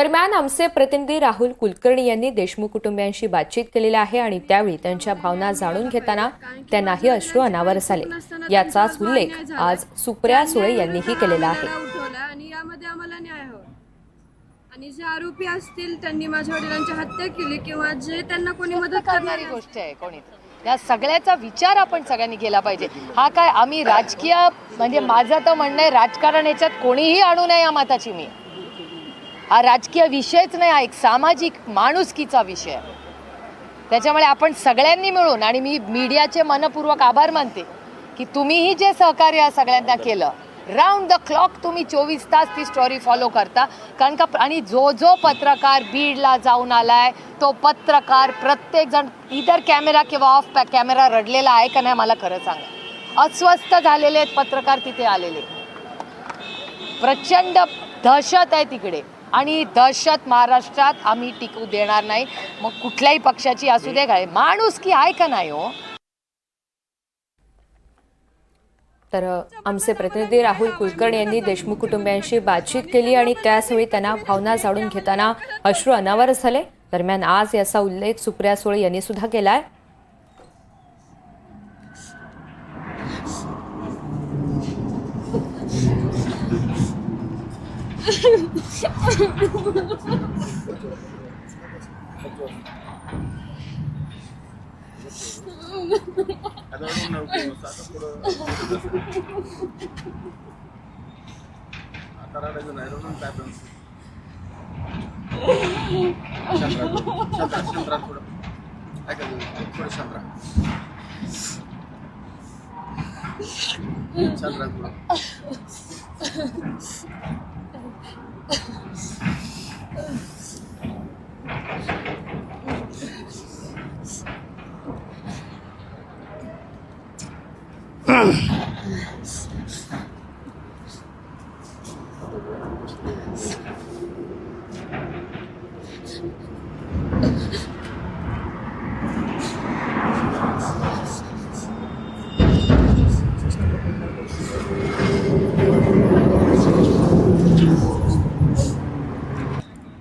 दरम्यान आमचे प्रतिनिधी राहुल कुलकर्णी यांनी देशमुख कुटुंबियांशी बातचीत केलेली आहे आणि त्यावेळी त्यांच्या भावना जाणून घेताना त्यांनाही अश्रू अनावर आले। याचाच उल्लेख आज सुप्रिया सुळे यांनीही केलेला आहे। आणि जे आरोपी असतील त्यांनी माझ्या वडिलांची हत्या केली किंवा जे त्यांना कोणी मदत करणारी गोष्ट आहे कोणी या सगळ्याचा विचार आपण सगळ्यांनी केला पाहिजे। हा काय आम्ही राजकीय म्हणजे माझं तर म्हणणं आहे राजकारण याच्यात कोणीही आणू नये या मताची मी। हा राजकीय विषयच नाही, हा एक सामाजिक माणुसकीचा विषय आहे। त्याच्यामुळे आपण सगळ्यांनी मिळून आणि मी मीडियाचे मनपूर्वक आभार मानते की तुम्हीही जे सहकार्य सगळ्यांना केलं, राउंड द क्लॉक तुम्ही 24 तास ती स्टोरी फॉलो करता। कारण का आणि जो पत्रकार बीडला जाऊन आलाय तो पत्रकार प्रत्येक जण इधर कॅमेरा किंवा ऑफ कॅमेरा रडलेला आहे का नाही मला खरं सांगा। अस्वस्थ झालेले आहेत पत्रकार तिथे आलेले, प्रचंड दहशत आहे तिकडे आणि दहशत महाराष्ट्रात आम्ही टिकू देणार नाही। मग कुठल्याही पक्षाची असू दे काय माणुसकी आहे का नाही हो। तर आमचे प्रतिनिधी राहुल कुलकर्णी यांनी देशमुख कुटुंबियांशी बातचीत केली आणि त्याचवेळी त्यांना भावना जाणून घेताना अश्रू अनावर झाले। दरम्यान आज याचा उल्लेख सुप्रिया सुळे यांनी सुद्धा केलाय।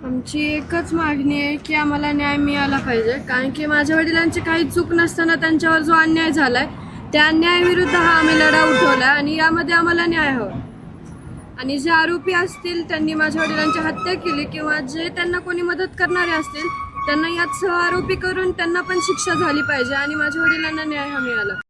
आमची एकच मागणी आहे की आम्हाला न्याय मिळाला पाहिजे। कारण की माझ्या वडिलांची काही चूक नसताना त्यांच्यावर जो अन्याय झालाय त्या अन्यायाविरुद्ध हा आम्ही लढा उठवला आणि यामध्ये आम्हाला न्याय हवा। आणि जे आरोपी असतील त्यांनी माझ्या वडिलांची हत्या केली किंवा जे त्यांना कोणी मदत करणारे असतील त्यांना यात सहआरोपी करून त्यांना पण शिक्षा झाली पाहिजे आणि माझ्या वडिलांना न्याय हा मिळाला।